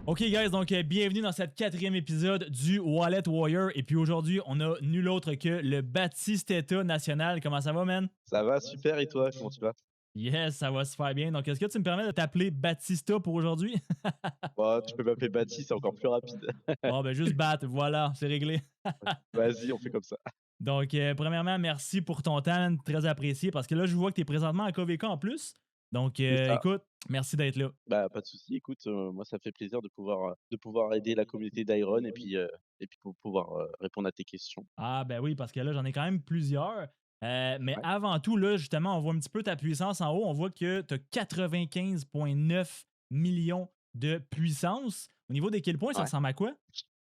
OK, guys, donc bienvenue dans cette 4e épisode du Wallet Warrior. Et puis aujourd'hui, on a nul autre que le Batisteta national. Comment ça va, man? Ça va super et toi, comment tu vas? Yes, ça va super bien. Donc, est-ce que tu me permets de t'appeler Batista pour aujourd'hui? Bah, tu peux m'appeler Baptiste, c'est encore plus rapide. Bon, ben juste Bat, voilà, c'est réglé. Vas-y, on fait comme ça. Donc, premièrement, merci pour ton temps, très apprécié, parce que là, je vois que tu es présentement à KVK en plus. Donc, C'est ça. écoute, merci d'être là. Bah, pas de souci. Écoute, moi ça me fait plaisir de pouvoir aider la communauté d'Iron et puis pour pouvoir, répondre à tes questions. Ah, ben oui, parce que là, j'en ai quand même plusieurs. Mais Ouais, avant tout, là, justement, on voit un petit peu ta puissance en haut. On voit que tu as 95,9 millions de puissance. Au niveau des kill points, ça ouais. ressemble à quoi?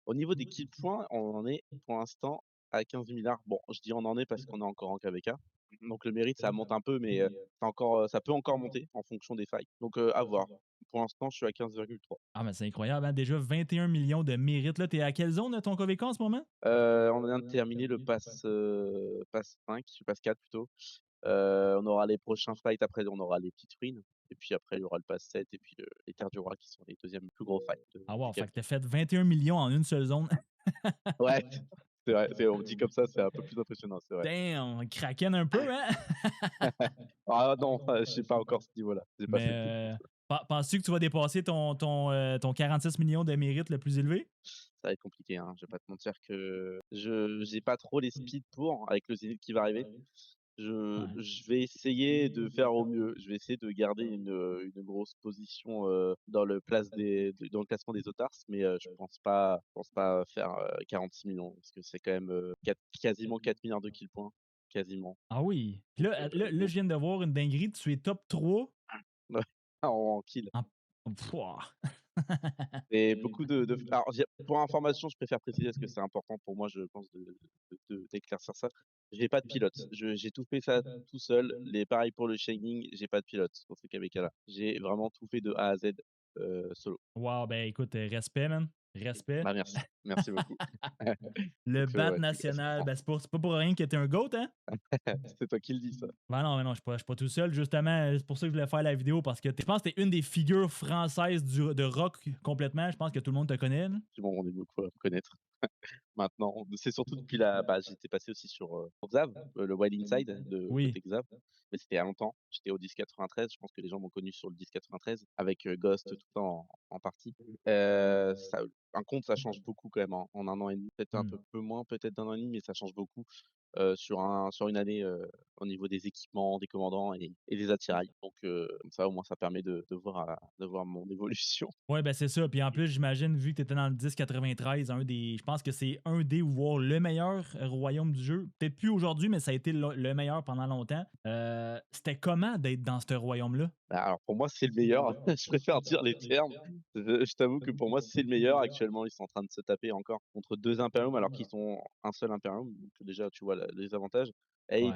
Au niveau des kill points, on en est pour l'instant à 15 milliards. Bon, je dis on en est parce qu'on est encore en KVK. Donc le mérite, ça monte un peu, mais ça peut encore monter en fonction des failles. Donc à voir. Pour l'instant, je suis à 15,3. Ah, mais c'est incroyable, hein? Déjà 21 millions de mérites. Là, t'es à quelle zone de ton KVK en ce moment? On vient de terminer le pass 5, le pass 4 plutôt. On aura les prochains fights, après on aura les petites ruines et puis après il y aura le pass 7 et puis les terres du roi qui sont les deuxièmes plus gros fights Ah, du wow, fait que KVK. t'as fait 21 millions en une seule zone. Ouais, c'est vrai, on dit comme ça, c'est un peu plus impressionnant, c'est vrai. Damn, kraken un peu, hein? Ah non, je sais pas encore ce niveau-là, j'ai pas fait le calcul. Mais penses-tu que tu vas dépasser ton 46 millions de mérites le plus élevé? Ça va être compliqué, hein, je vais pas te mentir que je j'ai pas trop les speeds pour, avec le Zénith qui va arriver. Je Ouais. je vais essayer de faire au mieux. Je vais essayer de garder une grosse position, dans le classement des Otars, mais je pense pas faire, 46 millions parce que c'est quand même, quasiment 4 milliards de kill points, quasiment. Ah oui. Puis Donc là, je viens de voir une dinguerie. Tu es top 3 ouais, en kill. en. Pouah. Et beaucoup de alors j'ai pour information, je préfère préciser parce que c'est important pour moi, je pense d'éclaircir ça. J'ai pas de pilote. J'ai tout fait ça tout seul. Pareil pour le Shining, j'ai pas de pilote pour ces KVK-là. J'ai vraiment tout fait de A à Z, solo. Wow, ben écoute, respect, man. Respect. Bah, merci, merci beaucoup. Le Donc bat ouais, national, ben c'est pas pour rien que t'es un GOAT, hein? c'est toi qui le dis ça. Ben non, mais non, je suis pas tout seul. Justement, c'est pour ça que je voulais faire la vidéo parce que je pense que t'es une des figures françaises de rock complètement. Je pense que tout le monde te connaît, là. Tout le monde est beaucoup à me connaître maintenant. C'est surtout depuis j'étais passé aussi sur Xav, le Wild Inside de Oui. côté Xav, mais c'était il y a longtemps. J'étais au 1093, je pense que les gens m'ont connu sur le 1093 avec, Ghost tout le temps en partie. Ça un compte, ça change beaucoup quand même en 1 an et demi, peut-être un Hmm. peu moins, peut-être d'1 an et demi, mais ça change beaucoup, sur une année, au niveau des équipements, des commandants et des attirails. Donc comme ça, au moins, ça permet de voir mon évolution. Ouais, ben c'est ça. Puis en plus, j'imagine, vu que tu étais dans le 1093, je pense que c'est un des, voire le meilleur royaume du jeu. Peut-être plus aujourd'hui, mais ça a été le meilleur pendant longtemps. C'était comment d'être dans ce royaume-là? Bah, alors pour moi, c'est le meilleur. Je préfère dire les termes. Je t'avoue que pour moi, c'est le meilleur. Actuellement, ils sont en train de se taper encore contre 2 Imperium alors qu'ils sont un seul Imperium. Donc déjà, tu vois les avantages. Et Ouais.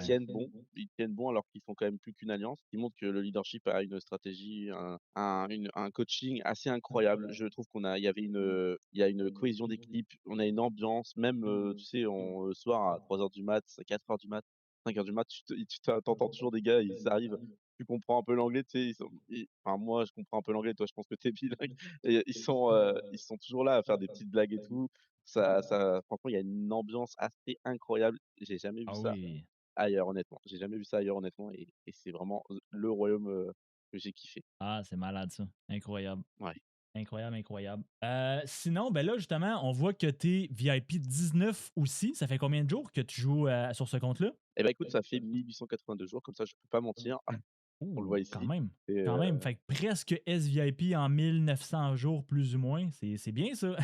ils tiennent bon alors qu'ils sont quand même plus qu'une alliance. Ils montrent que le leadership a une stratégie, un coaching assez incroyable. Je trouve il y a une cohésion d'équipe, on a une ambiance, même, tu sais, le soir à 3 heures du mat, à 4 heures du mat, 5 heures du mat, tu entends toujours des gars, ils arrivent, tu comprends un peu l'anglais, tu sais, enfin moi je comprends un peu l'anglais, toi je pense que tu es bilingue et ils sont toujours là à faire des petites blagues et tout. Ça franchement, il y a une ambiance assez incroyable. J'ai jamais vu Ah ça oui. ailleurs honnêtement. J'ai jamais vu ça ailleurs honnêtement et c'est vraiment le royaume, que j'ai kiffé. Ah, c'est malade ça. Incroyable. Ouais. Incroyable, incroyable. Sinon, ben là, justement, on voit que tu es VIP 19 aussi. Ça fait combien de jours que tu joues sur ce compte-là? Et bah, écoute, ça fait 1 882 jours, comme ça je peux pas mentir. On le voit Ouh, quand ici même. et Quand même. Fait que presque SVIP en 1900 jours, plus ou moins. C'est bien ça.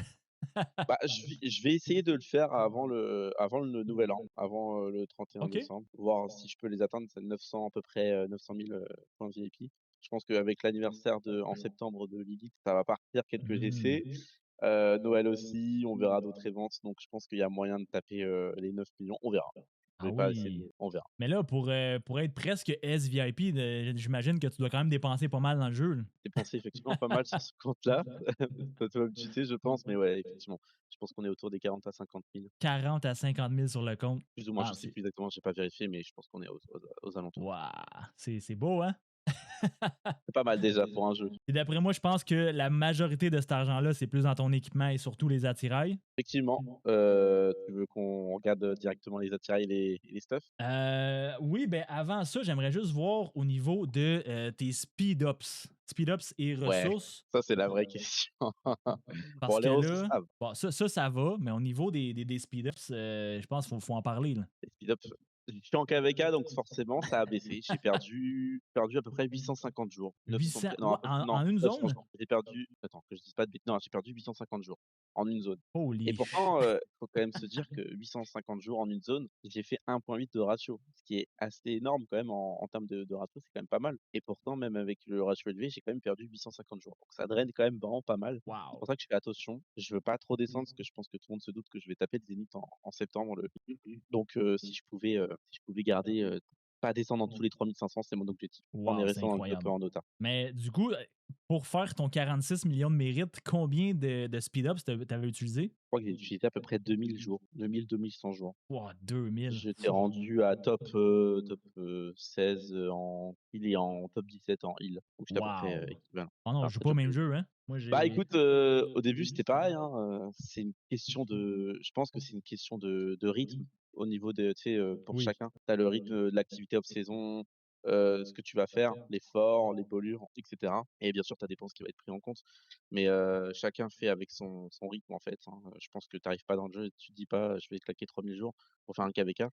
bah, je vais essayer de le faire avant le nouvel an, avant, le 31 OK. décembre, voir si je peux les atteindre. C'est 900 à peu près, 900 000, points VIP. Je pense qu'avec l'anniversaire en septembre de Lilith, ça va partir quelques Mhm. essais. Noël aussi, on verra d'autres events, donc je pense qu'il y a moyen de taper, les 9 millions. On verra. Je Ah vais pas essayer oui. on verra. Mais là, pour être presque SVIP, j'imagine que tu dois quand même dépenser pas mal dans le jeu, là. Dépenser effectivement pas mal sur ce compte-là. Toi-même tu sais, je pense, mais ouais, effectivement. Je pense qu'on est autour des 40 à 50 000. 40 à 50 000 sur le compte. Plus ou moins, je Ah, sais c'est. plus exactement, j'ai pas vérifié, mais je pense qu'on est aux alentours. Waouh! C'est beau, hein? C'est pas mal déjà pour un jeu. Et d'après moi, je pense que la majorité de cet argent-là, c'est plus dans ton équipement et surtout les attirails. Effectivement, tu veux qu'on regarde, directement les attirails et les stuff? Oui, ben avant ça, j'aimerais juste voir au niveau de tes speed-ups. Speed-ups et Ouais, ressources. ça c'est la vraie question. Bon, Parce les que ressources, là, ça va. bon, ça va, mais au niveau des speed-ups, je pense qu'il faut en parler. Là. Les speed-ups, je suis en KVK donc forcément ça a baissé. J'ai perdu à peu près 850 jours, 900 800, non, à peu en, non, en une 900 zone? jours. J'ai perdu attends, que je dise pas de bêtises, non, j'ai perdu 850 jours en une zone et Holy pourtant, faut quand même se dire que 850 jours en une zone, j'ai fait 1,8 de ratio, ce qui est assez énorme quand même en termes de ratio, c'est quand même pas mal et pourtant même avec le ratio élevé, j'ai quand même perdu 850 jours donc ça draine quand même vraiment pas mal. C'est wow! pour ça que je fais attention. Je veux pas trop descendre parce que je pense que tout le monde se doute que je vais taper le zénith en septembre donc si je pouvais garder, pas descendre en dessous les 3 500, c'est mon objectif, en Wow, c'est restant dans le top incroyable. 1 en Dota. Mais du coup, pour faire ton 46 millions de mérites, combien de speed-ups t'avais utilisé? Je crois que j'ai utilisé à peu près 2000 jours, 2000-2100 jours. Wow, 2000. J'étais rendu à top 16, en heal et en top 17 en heal, donc j'étais à peu près, Wow! équivalent. Oh non, Alors je joue c'est pas au déjà même plus. jeu, hein? Moi, Bah, j'ai. écoute, au début, c'était pareil, hein, c'est une question de je pense que c'est une question de rythme au niveau de tu sais, pour Oui. chacun. Tu as le rythme, de l'activité off saison, ce que tu vas faire, l'effort, les brûlures et cetera et bien sûr ta dépense qui va être pris en compte. Mais, chacun fait avec son rythme, en fait, hein. Je pense que tu arrives pas dans le jeu et tu te dis pas: «Je vais claquer 3000 jours pour faire un KVK».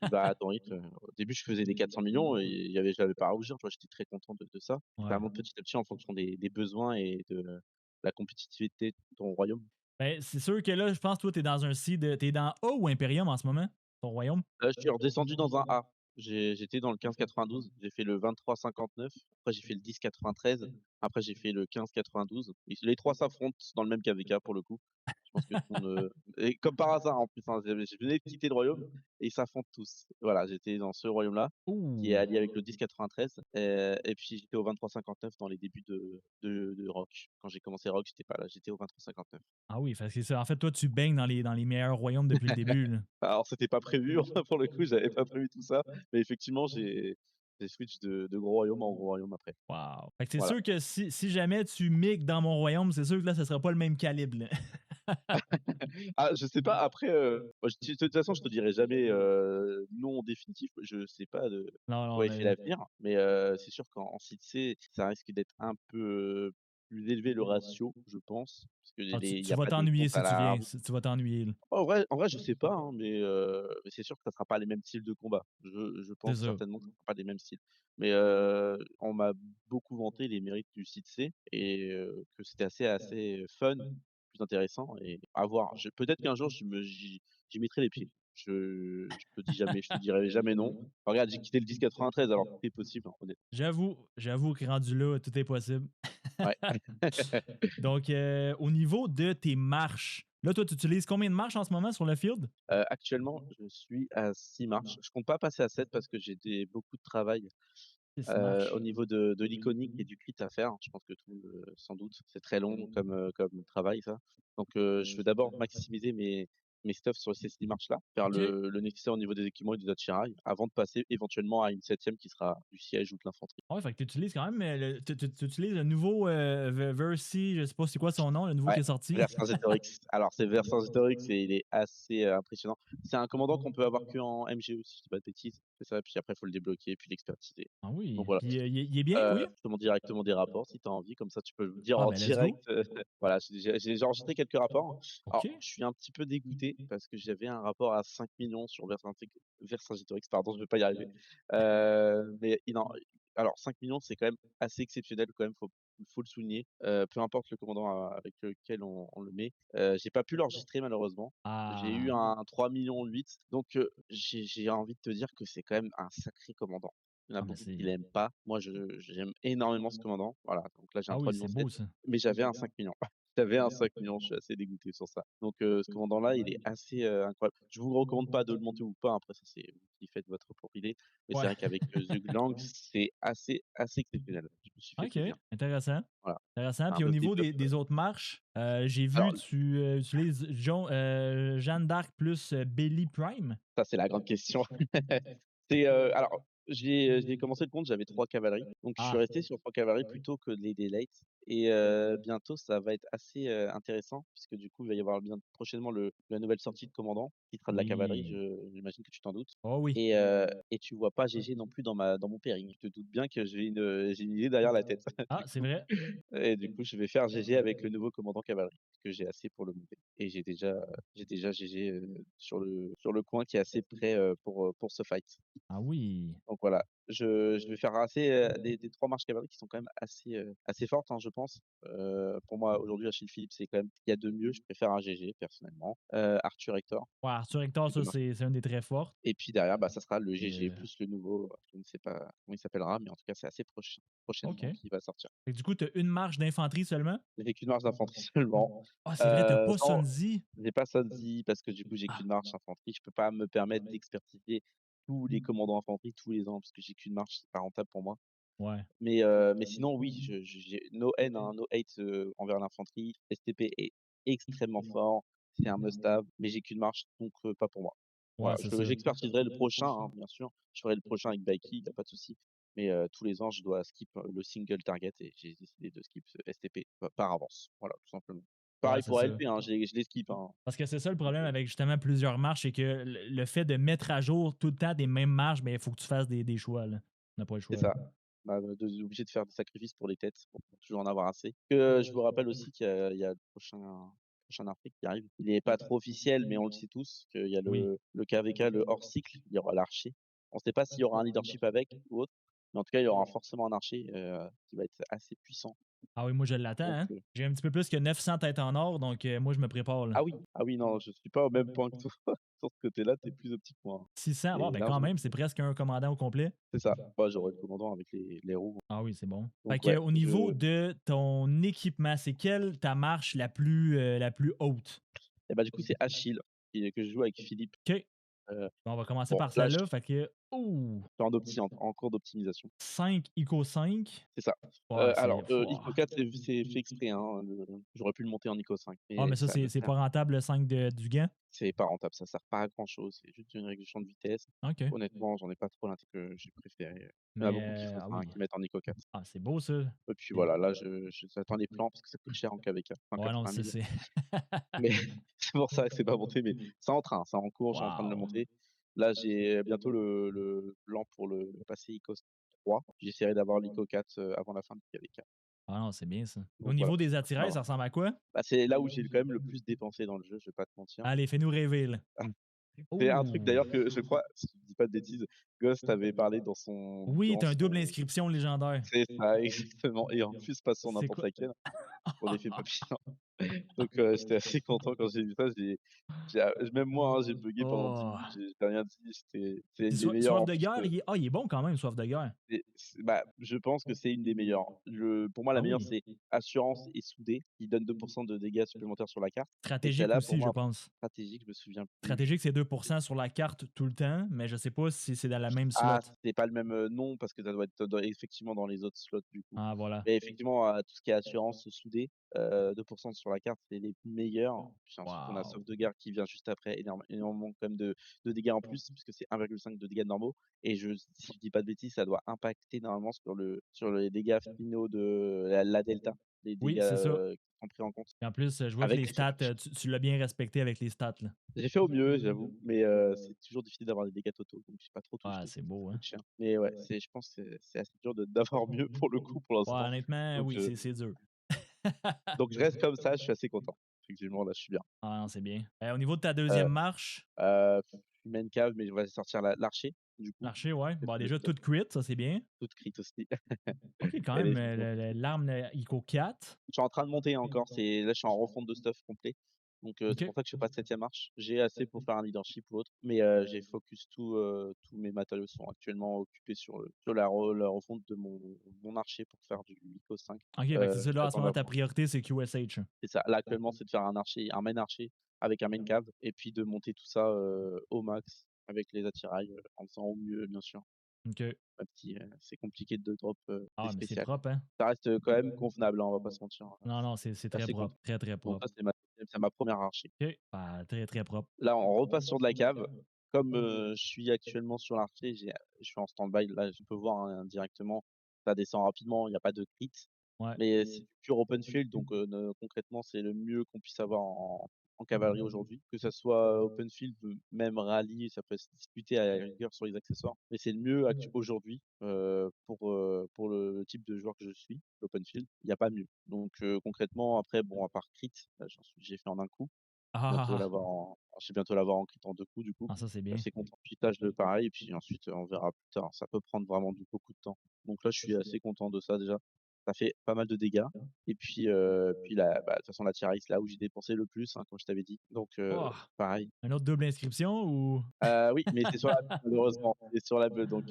Tu vas à ton rythme, au début, je faisais des 400 millions et j'avais pas à rougir, tu vois? J'étais très content de ça. Ouais. Ça monte petit à petit en fonction des besoins et de la compétitivité de ton royaume. Ben, c'est sûr que là, je pense, toi, t'es dans un seed. T'es dans A ou Imperium en ce moment? Ton royaume? Là, je suis redescendu dans un A. J'étais dans le 15,92, j'ai fait le 23,59, après j'ai fait le 10,93, après j'ai fait le 15,92 et les 3 s'affrontent dans le même KVK pour le coup. Je pense que tout le monde, et comme par hasard en plus, hein, je venais de quitter le royaume et ils s'affrontent tous. Voilà, j'étais dans ce royaume-là qui est Ouh! allié avec le 10,93, et puis j'étais au 23,59 dans les débuts de Rock. Quand j'ai commencé Rock, j'étais pas là, j'étais au 23,59. Ah oui, parce que ça, en fait, toi, tu baignes dans les meilleurs royaumes depuis le début, là. Alors c'était pas prévu, pour le coup, j'avais pas prévu tout ça, mais effectivement, j'ai switch de gros royaume en gros royaume après. Wow! Fait que c'est Voilà. sûr que si jamais tu migres dans mon royaume, c'est sûr que là, ça sera pas le même calibre, là. Ah, je sais pas, après, moi, de toute façon, je te dirai jamais, non définitif. Je sais pas de Non, non, quoi est fait mais l'avenir, mais c'est sûr qu'en site C, ça risque d'être un peu, plus élevé le ratio, je pense, parce que ah, les il y tu a vas pas de t'ennuyer compte à si tu la viens. Tu vas t'ennuyer, là. en vrai, je sais pas, hein, mais c'est sûr que ça sera pas les mêmes styles de combat. Je C'est pense ça. certainement que ça sera pas les mêmes styles. Mais, on m'a beaucoup vanté les mérites du site C et que c'était assez fun, plus intéressant et à voir. Je peut-être qu'un jour j'y mettrai les pieds. Je te dirai jamais non. Regarde, j'ai quitté le 10,93 alors tout est possible, hein, honnêtement. J'avoue que rendu là, tout est possible. Ouais. Donc, au niveau de tes marches, là, toi, tu utilises combien de marches en ce moment sur le field? Actuellement, je suis à 6 marches. Je compte pas passer à 7 parce que beaucoup de travail 6 marches. au niveau de l'iconique et du crit à faire. Je pense que tout le monde, s'en doute. C'est très long comme travail ça. Donc je veux d'abord maximiser mes stuffs sur ces 6 marches-là, faire OK. le nécessaire au niveau des équipements et des attirails avant de passer éventuellement à une septième qui sera du siège ou de l'infanterie. Ouais, fait que tu utilises quand même, tu utilises le nouveau Versi, je sais pas c'est quoi son nom, le nouveau qui Ouais, est sorti. Vercingétorix. Alors c'est Vercingétorix et il est assez, impressionnant. C'est un commandant qu'on peut avoir qu'en MGE si je dis pas de bêtises. C'est ça, puis après il faut le débloquer, puis l'expertiser. Ah oui. Donc voilà. Puis il est bien, oui? Je te montre directement des rapports si tu as envie, comme ça tu peux me dire Ah en ben, let's go. direct, voilà, j'ai enregistré quelques rapports. Alors OK. je suis un petit peu dégoûté parce que j'avais un rapport à 5 millions sur Vercingétorix, pardon, je vais pas y arriver. Mais il en alors 5 millions c'est quand même assez exceptionnel quand même, faut le souligner, peu importe le commandant avec lequel on le met. J'ai pas pu l'enregistrer malheureusement. J'ai eu Ah. un 3,8 millions donc j'ai envie de te dire que c'est quand même un sacré commandant. Il y en a Ah, mais beaucoup qui c'est. l'aiment pas. Moi, j'aime énormément ce commandant. Voilà, donc là, j'ai un Ah oui, c'est 3,7 beau 000 ça. mais j'avais un 5 millions. J'avais un 5 millions. Je suis assez dégoûté sur ça. Donc ce commandant-là, il est assez, incroyable. Je vous recommande pas de le monter ou pas, après ça, c'est vous qui faites votre propre idée. Mais c'est Ouais. vrai qu'avec, Zhuge c'est assez exceptionnel. Je me suis fait OK, plaisir. intéressant. Voilà, Intéressant. c'est un Puis au peu niveau développe, des autres marches, j'ai alors vu tu utilises Jeanne d'Arc plus Belly Prime. ça, c'est la grande question. Alors j'ai commencé le compte, j'avais 3 cavaleries, donc je suis Ah, resté sur 3 cavaleries plutôt que de les delete et bientôt ça va être assez, intéressant puisque du coup, il va y avoir bien prochainement la nouvelle sortie de commandant qui sera de la cavalerie, oui. j'imagine que tu t'en doutes Oh oui. et tu vois pas GG non plus dans mon pairing. Tu te doutes bien que j'ai une idée derrière la tête. Ah, Du c'est coup vrai? et du coup, je vais faire GG avec le nouveau commandant cavalerie, parce que j'ai assez pour le monter et j'ai déjà GG, sur le coin qui est assez prêt, pour ce fight. Ah oui. Donc voilà, je vais faire assez, des 3 marches cavalerie qui sont quand même assez fortes, hein, je pense. Pour moi, aujourd'hui, Achille Philippe, c'est quand même ce qu'il y a de mieux. Je préfère un GG personnellement. Arthur Hector, Ouais, Arthur Hector, les 2 ça, marches c'est une des très fortes. et puis derrière, bah, ça sera le Et GG plus le nouveau, je ne sais pas comment il s'appellera, mais en tout cas, c'est assez OK. prochainement qu'il va sortir. Fait que du coup, tu as une marche d'infanterie seulement? J'ai qu'une marche d'infanterie seulement, Ah, c'est vrai, tu pas sans Sunzi? j'ai pas Swansea parce que du coup, j'ai Ah, qu'une marche infanterie. Je peux pas me permettre d'expertiser tous les commandants infanterie tous les ans parce que j'ai qu'une marche, c'est pas rentable pour moi. ouais. Mais sinon oui, j'ai no haine, hein, no hate, envers l'infanterie. STP est extrêmement fort, c'est un must have, mais j'ai qu'une marche donc pas pour moi. Ouais, Voilà, c'est ça. j'expertiserai le prochain, hein, bien sûr. Je ferai le prochain avec Baiki, il y a pas de souci. Mais tous les ans, je dois skip, le single target et j'ai décidé de skip ce STP par avance. Voilà, tout simplement. Ouais, Pareil c'est pour ça. LP, hein, je les skip, hein. Parce que c'est ça le Donc problème avec justement plusieurs marches, c'est que le fait de mettre à jour tout le temps des mêmes marches, ben, il faut que tu fasses des choix, là. On n'a pas le c'est choix, là. ça. Bah, obligé de faire des sacrifices pour les têtes, pour toujours en avoir assez. Que je vous rappelle aussi qu'il y a le prochain article qui arrive. Il est pas trop officiel, mais on le sait tous, qu'il y a Oui. le KVK, le hors cycle, il y aura l'archer. On ne sait pas s'il y aura un leadership avec ou autre, mais en tout cas, il y aura forcément un archer, qui va être assez puissant. Ah oui, moi, je l'attends, Donc hein. J'ai un petit peu plus que 900 têtes en or, donc moi, je me prépare, là. ah oui, non, je suis pas au même point que toi. Sur ce côté-là, tu es plus au petit point, hein 600, bon, et ben, quand largement. même, c'est presque un commandant au complet. C'est ça. Bah, j'aurai le commandant avec les roues. Ah oui, c'est bon. Fait Donc que, ouais, au niveau de ton équipement, c'est quelle ta marche la plus haute? et bah, du coup, c'est Achille que je joue avec Philippe. OK. Heu, On va commencer bon, par là, je celle-là. Fait que, ouh! suis en cours d'optimisation. 5 ICO 5. C'est ça. Ouais, Alors, c'est ICO 4, c'est fait exprès, hein, j'aurais pu le monter en ICO 5, ah, mais mais ça, ça ne c'est sert pas rentable le 5 du gant? c'est pas rentable, ça sert pas à grand chose, c'est juste une réduction de vitesse. OK. Honnêtement, j'en ai pas trop l'intérêt que j'ai préféré, il y en a Mais beaucoup qui font ah ça, hein, oui. qui mettent en ICO 4. Ah, c'est beau ça. Et puis Et voilà, là, j'attends les plans parce que ça coûte cher en KVK, enfin ouais, non, 80 ça 000. c'est Mais c'est pour ça que c'est pas monté, mais c'est en train, c'est en cours, je suis en train de le waouh! monter. Là, j'ai bientôt le plan pour le passer ICO 3. J'essaierai d'avoir l'ICO 4, avant la fin de KVK. Ah non, c'est bien ça. Au Donc voilà, niveau des on va attirails, voir. ça ressemble à quoi? Bah, c'est là où j'ai quand même le plus dépensé dans le jeu, je vais pas te mentir. Allez, fais-nous rêver, là. C'est un truc Ouh! d'ailleurs que je crois, si je dis pas de bêtises, Ghost avait parlé Oui, dans tu as un double son inscription légendaire. c'est ça exactement et en plus pas sur C'est n'importe quoi? laquelle, pour l'effet papillon. Donc j'étais assez content quand j'ai vu ça, même moi, hein, j'ai buggé pendant 10 Oh! minutes, j'ai rien dit, c'est Puis une des meilleures Soif en de plus, guerre, il est bon quand même, Soif de guerre. bah, je pense que c'est une des meilleures. Pour moi, la Ah meilleure, oui. c'est Assurance et Soudé, qui donne 2 de dégâts supplémentaires sur la carte et Stratégique celle-là, pour aussi, je moi, pense. stratégique, je me souviens plus. Stratégique, c'est 2% sur la carte tout le temps, mais je sais pas si c'est dans la même slot. Ah, c'est pas le même, nom parce que ça doit être effectivement dans les autres slots du coup. Ah voilà. Mais effectivement, tout ce qui est assurance soudée, 2 sur la carte, c'est les meilleurs. Puis ensuite, on a Waouh! sauvegarde qui vient juste après, énormément quand même de dégâts en plus, puisque c'est 1,5 de dégâts normaux et si je dis pas de bêtises, ça doit impacter normalement sur les dégâts finaux de la delta, les Oui, dégâts, c'est ça. qui sont pris en compte Et en plus, je vois que avec les l'effet stats, papillon. tu l'as bien respecté avec les stats, là. J'ai fait au mieux, j'avoue, mais c'est toujours difficile d'avoir des dégâts totaux, donc j'ai pas trop Ah, touché, c'est ça beau, hein? coûte cher. Mais ouais, je pense que c'est assez dur d'avoir mieux pour le coup, pour Ouais, l'instant. honnêtement, Donc oui, heu, c'est dur. donc je reste comme ça, je suis assez content. Effectivement, là, je suis bien. Ah non, c'est bien. Au niveau de ta Heu deuxième marche, je suis main cave, mais je vais sortir l'archer, du coup. l'archer, ouais, Parce bon, que déjà, tout crit, ça, c'est bien. toute crit aussi. OK, quand Elle même, est bien foutue. l'arme ICO 4. Je suis en train de monter encore, là, je suis en refonte de stuff complet. Donc c'est OK. pour ça que je fais pas de 7e marche. J'ai assez pour faire un leadership ou autre, mais j'ai focus tous mes matériaux sont actuellement occupés sur la refonte de mon archer pour faire du Lycos 5. OK, fait que c'est ça, là, en ce J'attends moment, ta d'avoir priorité, c'est QSH. c'est ça. Là, actuellement, c'est de faire un main archer avec un main cave et puis de monter tout ça, au max avec les attirails, en faisant au mieux, bien sûr. OK. C'est compliqué de drop, des Ah, mais c'est spéciales. propre, hein? Ça reste, quand même convenable, hein, on va pas se mentir, hein. Non, non, Je c'est suis très assez propre. content. Très, très Donc propre. ça, c'est ma 1re archer. OK. Bah, très, très propre. Là, on repasse sur de la cave. comme, je suis actuellement sur l'archer, je suis en stand-by, là, je peux voir, hein, directement, ça descend rapidement, il y a pas de crit, Ouais. mais c'est du pur open field donc ne concrètement, c'est le mieux qu'on puisse avoir en cavalerie aujourd'hui. Que ça soit open field ou même rallye, ça peut se discuter à la rigueur sur les accessoires, mais c'est le mieux aujourd'hui, pour le type de joueur que je suis, l'open field, il y a pas mieux. Donc concrètement, après bon, à part crit, j'ai fait en un coup. Ah ah Bientôt ah! l'avoir en Je vais bientôt l'avoir en crit en 2 coups du coup. Ah, ça, c'est Je suis bien. assez content. Puis tâche de pareil et puis ensuite, on verra plus tard. Ça peut prendre vraiment beaucoup de temps. Donc là, je suis assez content de ça déjà. Ça fait pas mal de dégâts et puis là, bah, de toute façon la tier ice là où j'ai dépensé le plus, hein, comme je t'avais dit. Donc Wouah! pareil. Un autre double inscription ou? Oui, mais c'est sur la bleue malheureusement, c'est sur la bleue donc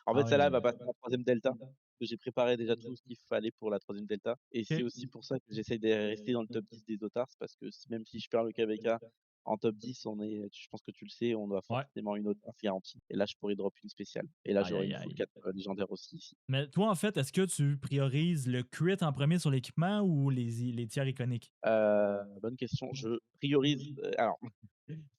en Ah fait celle-là elle va oui, passer en 3e delta, parce que j'ai préparé déjà tout ce qu'il fallait pour la 3e delta et c'est OK. aussi pour ça que j'essaye de rester dans le top 10 des Otars parce que même si je perds le KVK, en top 10 je pense que tu le sais, on doit Ouais. forcément une Otars garantie et là je pourrais drop une spéciale et là Aïe, j'aurai aïe, une full aïe. 4 légendaire aussi ici. Mais toi, en fait, est-ce que tu priorises le crit en premier sur l'équipement ou les tiers iconiques? Bonne question. Je priorise, alors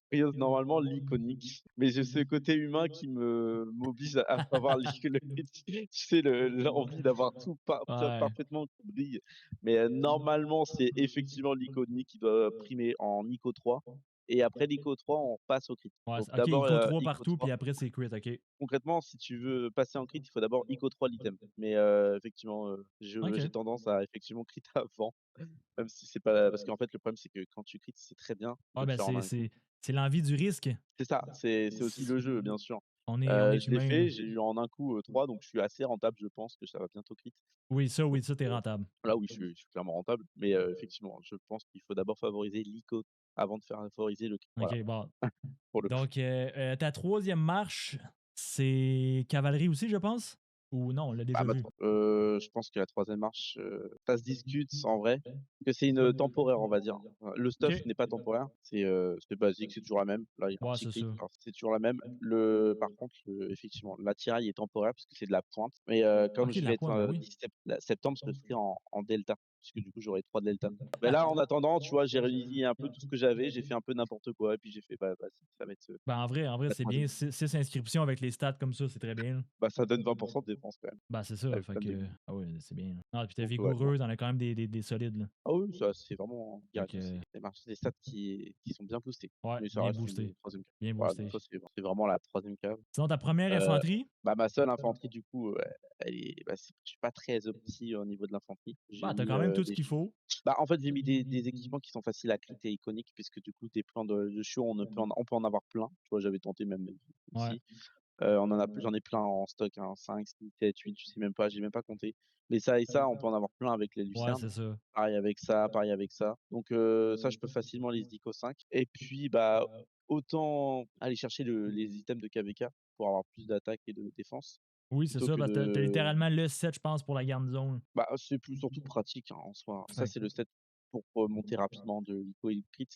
priorise normalement l'iconique, mais j'ai ce côté humain qui me m'oblige à avoir tu sais l'envie d'avoir tout Ouais. parfaitement qui brille. Mais, normalement, c'est effectivement l'iconique qui doit primer en ico 3 et après l'ico 3, on passe au crit. Ouais, Donc OK, d'abord, ICO 3 ico partout, puis 3. après c'est crit, OK. Concrètement, si tu veux passer en crit, il faut d'abord ico 3 l'item. Mais, effectivement, j'ai OK. tendance à effectivement crit avant, même si c'est pas parce qu'en fait, le problème, c'est que quand tu crit, c'est très bien de Ah le ben, faire en un coup. c'est l'envie du risque. C'est ça, c'est aussi C le jeu, bien sûr. on est Je l'ai humain, là. fait, j'ai eu en un coup, 3 donc je suis assez rentable, je pense que ça va bientôt crit. Donc Oui, ça, tu rentable. là, oui, je suis clairement rentable, mais effectivement, je pense qu'il faut d'abord favoriser l'ICO avant de favoriser le crit. Voilà, OK, bon. pour le coup. Donc, ta troisième marche, c'est cavalerie aussi, je pense? Ou non, on l'a Ah déjà bah, vu? je pense que la troisième marche, ça se discute en vrai, que c'est une, temporaire, on va dire. Le stuff OK. n'est pas temporaire, c'est basique, c'est toujours la même. Là, il y a un Ouais, petit c'est crit, ça. alors c'est toujours la même. Par contre, effectivement, l'attirail est temporaire parce que c'est de la pointe, mais comme OK, je la vais être, pointe, ben oui. 10 septembre, je le ferai en delta, puisque du coup, j'aurai 3 delta. Mais là, en attendant, tu vois, j'ai réuni un peu tout ce que j'avais, j'ai fait un peu n'importe quoi et puis j'ai fait: «Bah, vas-y, ça va être, Ben, en vrai, la c'est 3e». bien. 6 inscriptions avec les stats comme ça, c'est très bien, là. Bah, ça donne 20 de dépenses quand même, Ben, c'est ça, avec fait plein de que dégâts. ah ouais, c'est bien, là. Ah, puis tu Donc ouais, non. vigoureux, t'en as quand même des solides, là. Ah oui, ça c'est vraiment Fait direct, c'est que des stats qui sont bien boostés, ouais, mais ça bien reste une boosté, 3e cave. bien Voilà, donc boosté. ça c'est vraiment la 3e cave. Sinon ta première Heu, infanterie? Bah, ma seule infanterie du coup, elle est bah, je suis pas très opti au niveau de l'infanterie. J'ai Bah, t'as mis, quand même tout ce qu'il faut. bah, en fait j'ai mis des équipements qui sont faciles à crit et iconiques puisque du coup des plans de chiots on peut en avoir plein. Tu vois, j'avais tenté même Ouais, ici. J'en ai plein en stock, hein, 5, 6, 7, 8, je sais même pas, j'ai même pas compté. Mais ça et ça, on peut en avoir plein avec les ouais, lucernes. c'est ça. Pareil avec ça, pareil avec ça. Donc ça, je peux facilement les ICO 5 et puis, bah, autant aller chercher les items de KVK pour avoir plus d'attaque et de défense, Oui, c'est plutôt ça, que parce que tu de littéralement le set, je pense, pour la garnison. bah, c'est plus surtout pratique, hein, en soi. Ça, Fait c'est que le set pour, monter rapidement de l'ICO et le crit.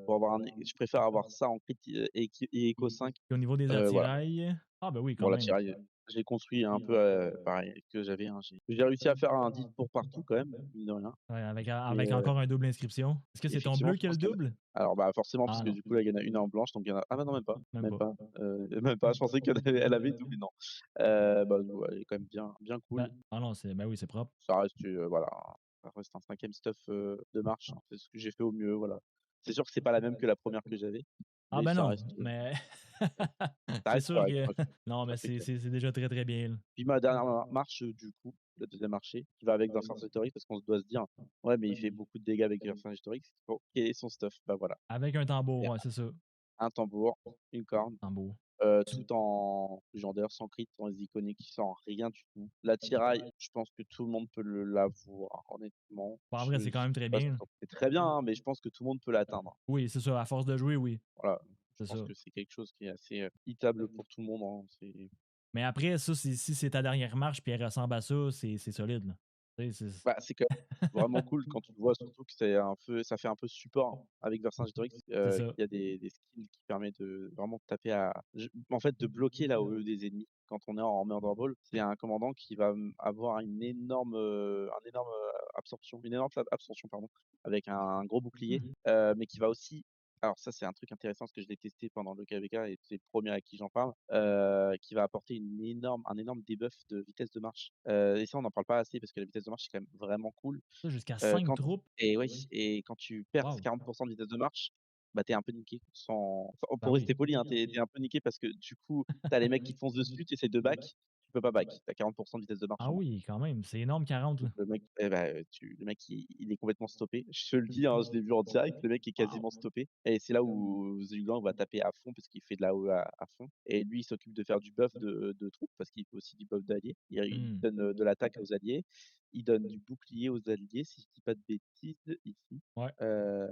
Pour avoir je préfère avoir ça en crit et ICO 5, puis au niveau des voilà. attirails, ah ben oui, Bon quand même. l'attirail, j'ai construit un peu, pareil que j'avais, hein. J'ai réussi à faire un 10 pour partout quand même, mine de rien. Ouais, Mais, avec encore un double inscription. Est-ce que c'est ton effectivement, bleu je qui a pense le qu'il y en a double? alors, bah, forcément parce Ah que non, du coup là, il y en a une en blanche, donc il y en a ah bah, non même même pas. pas, même pas, je pensais elle avait doublé, non. Bah, ouais, elle est quand même bien Ben, cool. ah non, c'est ben oui, c'est propre. Ça reste, voilà, ça reste un 5e stuff, de marche, hein. C'est ce que j'ai fait au mieux, voilà. C'est sûr que c'est pas la même que la première que j'avais, Ah mais ben non, mais ça c'est reste sûr correct, que ouais, non, ça mais fait que c'est déjà très, très bien, là. puis ma dernière marche, du coup, la 2e marché, qui va avec Vercingétorix parce qu'on se doit se dire: «Ouais, mais il fait beaucoup de dégâts avec Vercingétorix, bon, quel est son stuff?» Bah, voilà, Avec un tambour, c'est ouais, c'est ça. un tambour, une corne, Tambour. tout en légendaire, sans crit, sans les iconiques, sans rien du tout. L'attirail, je pense que tout le monde peut l'avoir, honnêtement. Bon, en vrai, Je c'est quand sais même très pas si bien, là. c'est très bien, hein, mais je pense que tout le monde peut l'atteindre. Oui, c'est ça, à force de jouer, oui, Voilà, je c'est pense ça. que c'est quelque chose qui est assez, hittable pour tout le monde, hein, c'est Mais après, ça, si c'est ta dernière marche puis elle ressemble à ça, c'est solide, là. Tu sais, c'est bah, c'est quand même vraiment cool quand tu le vois, surtout que ça fait un peu support avec Vercingétorix, c'est ça. qu'il y a des skills qui permettent de vraiment taper en fait, de bloquer là, au lieu des ennemis. Quand on est en murder ball, c'est un commandant qui va, avoir une énorme absorption pardon, avec un gros bouclier, mais qui va aussi alors ça, c'est un truc intéressant parce que je l'ai testé pendant le KVK et c'est le premier à qui j'en parle, qui va apporter un énorme debuff de vitesse de marche. Et ça, on n'en parle pas assez parce que la vitesse de marche, c'est quand même vraiment cool. Ça, jusqu'à 5 Quand troupes. et oui et quand tu perds Wow. 40 de vitesse de marche, bah, tu es un peu niqué Ben pour oui. rester poli, hein, tu es un peu niqué parce que du coup, tu as les mecs qui te foncent dessus, tu essaies de back, tu peux pas back. Tu as 40 de vitesse de marche Ah en moins. oui, quand même, c'est énorme 40 Donc là. le mec et bah, le mec il est complètement stoppé. Je te le dis, hein, je l'ai vu en direct, le mec est Wow. quasiment stoppé et c'est là où Zhugang va taper à fond parce qu'il fait de la AOE à fond et lui, il s'occupe de faire du buff de troupes parce qu'il fait aussi du buff d'alliés. Il Mmh. donne, de l'attaque aux alliés, il donne du bouclier aux alliés, si je dis pas de bêtises, ici. Ouais. Heu,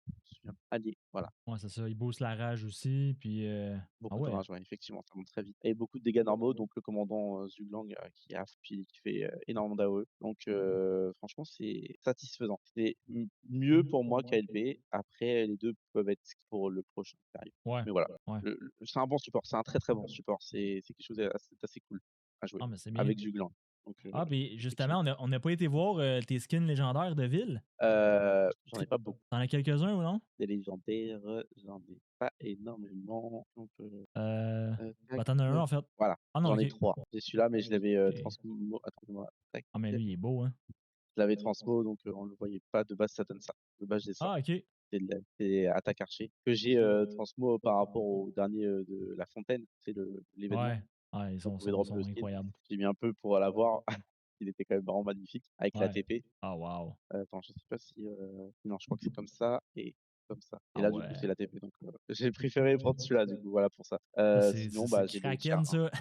je me souviens alliés, voilà. Ouais, c'est ça. Il booste la rage aussi, puis ah Beaucoup de ouais. rage, ouais, effectivement, ça monte très vite et beaucoup de dégâts normaux, donc le commandant, Zhuge qui a puis qui fait, énormément d'AOE, donc franchement, c'est satisfaisant. C'est mieux pour moi qu'ALP. Après, les 2 peuvent être skip pour le prochain qui arrive. Ouais. Mais voilà, Ouais. c'est un bon support, c'est un très, très bon support. C'est quelque chose d'assez cool à jouer Ah, mais c'est bien. avec Zhuge Liang, donc Ah, puis justement, effectivement. on n'a pas été voir tes skins légendaires de ville. J'en ai pas beaucoup. T'en as quelques-uns ou non? Des légendaires, j'en ai pas énormément. On peut, Bah, tac, t'en as un en fait. voilà, Ah non, j'en ok. ai 3. J'ai celui-là, mais je l'avais, Ok. transmo attendez-moi, tac, Ah, mais je lui, il est beau, hein. l'avais transmo donc on le voyait pas. De base, ça donne ça. De base, j'ai ça. Ah, ok. C'est attaque archer que j'ai, transmo par rapport au dernier, de La Fontaine, c'est l'événement Ouais. Ouais, où on pouvait ils drop le sont skin. incroyables. J'ai mis un peu pour l'avoir. Il était quand même vraiment magnifique avec la Ouais. TP. Ah, wow. Attends, je sais pas si, non, je crois que c'est comme ça et comme ça et Ah là, du coup, c'est ouais. la TP donc j'ai préféré prendre celui-là, du coup, voilà pour ça. Ça, Sinon, c'est bah, j'ai le tiers Kraken, 1. ça.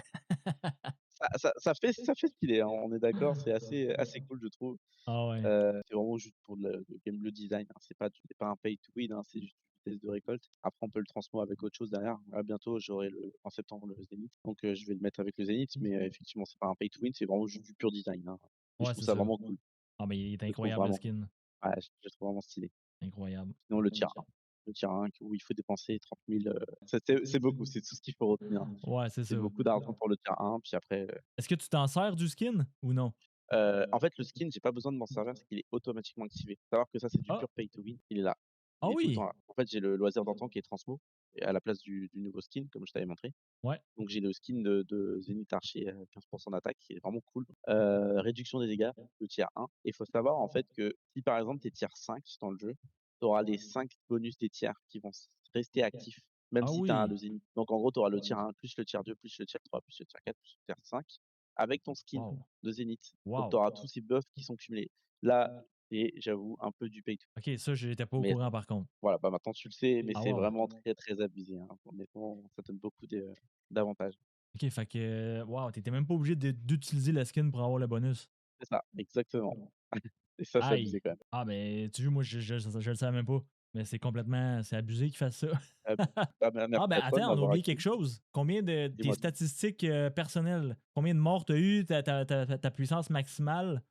Ça fait stylé, hein, on est d'accord, c'est assez cool, je trouve. Ah ouais. C'est vraiment juste pour le design, hein, c'est pas un pay to win, hein, c'est juste une vitesse de récolte. Après, on peut le transmo avec autre chose derrière. Là, bientôt, j'aurai en septembre le Zénith, donc je vais le mettre avec le Zénith, mais effectivement, c'est pas un pay to win, c'est vraiment juste du pur design, hein et je Ouais, trouve c'est ça ça. vraiment cool. Ah, mais il est Je le trouve incroyable, le vraiment cool. skin. Ouais, je le trouve vraiment stylé. Incroyable. Sinon, le tiers 1. Le tiers 1 où il faut dépenser 30 000, c'est beaucoup, c'est tout ce qu'il faut retenir. Ouais, c'est ça. C'est beaucoup d'argent pour le tiers 1, puis après, Est-ce que tu t'en sers du skin ou non? en fait, le skin, j'ai pas besoin de m'en servir parce qu'il est automatiquement activé. Faut savoir que ça, c'est du Ah! pur pay to win, il est là. Ah Il est tout le temps oui! là. En fait, j'ai le loisir d'antan qui est transmo et à la place du nouveau skin, comme je t'avais montré. Ouais. Donc j'ai le skin de Zénith Archer, 15 d'attaque qui est vraiment cool. Réduction des dégâts, le tiers 1 et il faut savoir en fait que si par exemple tu es tiers 5 dans le jeu, tu auras les 5 bonus des tiers qui vont rester actifs, même Ah si tu as oui! le Zénith. Donc en gros, tu auras le tiers 1, plus le tiers 2, plus le tiers 3, plus le tiers 4, plus le tiers 5 avec ton skin Wow! de Zénith. Donc tu Wow! auras tous ces buffs qui sont cumulés. Là, c'est j'avoue un peu du pay to OK, ça, j'étais pas au mais courant par contre. voilà, bah, maintenant tu le sais, mais Ah c'est wow! vraiment très, très abusé, hein. Honnêtement, ça donne beaucoup d'avantages. OK, fait que wow, tu même pas obligé d'utiliser la skin pour avoir le bonus. C'est ça, exactement et ça, c'est Aïe! abusé quand même. Ah ben, tu vois, moi, je le savais même pas. Mais c'est abusé qu'ils fassent ça. Bah, merci Ah ben, à toi de attends, on a m'avoir oublié quelque accueilli. chose. Combien de tes Dis-moi tout. statistiques, personnelles? Combien de morts tu eu? Ta puissance maximale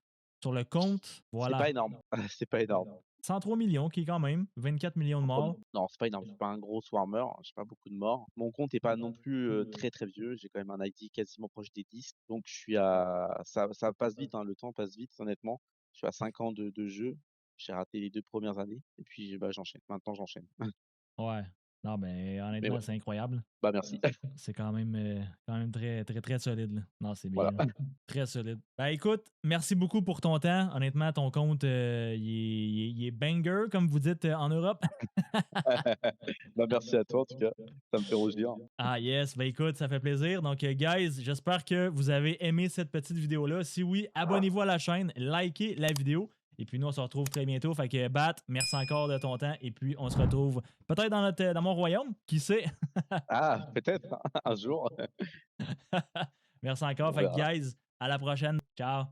sur le compte? C'est pas Voilà. énorme, c'est pas énorme. 103 millions qui est quand même 24 millions de morts. Non, c'est pas énorme, je suis pas un gros swarmer, j'ai pas beaucoup de morts. Mon compte est pas non plus, très, très vieux, j'ai quand même un ID quasiment proche des 10, donc je suis à ça passe vite, hein, le temps passe vite honnêtement. Je suis à 5 ans de jeu, j'ai raté les 2 premières années et puis, bah, j'enchaîne. Maintenant j'enchaîne. Ouais. Non, ben, Mais honnêtement, ouais, c'est incroyable. bah, merci. C'est quand même très, très, très solide, là. Non, c'est Voilà. bien, là. Très solide. Ben, écoute, merci beaucoup pour ton temps. Honnêtement, ton compte, il est banger, comme vous dites en Europe. Bah, merci à toi en tout cas, ça me fait rougir. Ah yes, ben écoute, ça fait plaisir. Donc, guys, j'espère que vous avez aimé cette petite vidéo-là. Si oui, abonnez-vous à la chaîne, likez la vidéo. Et puis nous, on se retrouve très bientôt. Fait que Bat, merci encore de ton temps. Et puis on se retrouve peut-être dans mon royaume, qui sait? Ah, peut-être, un jour, Merci encore. on Fait que verra. guys, à la prochaine. Ciao.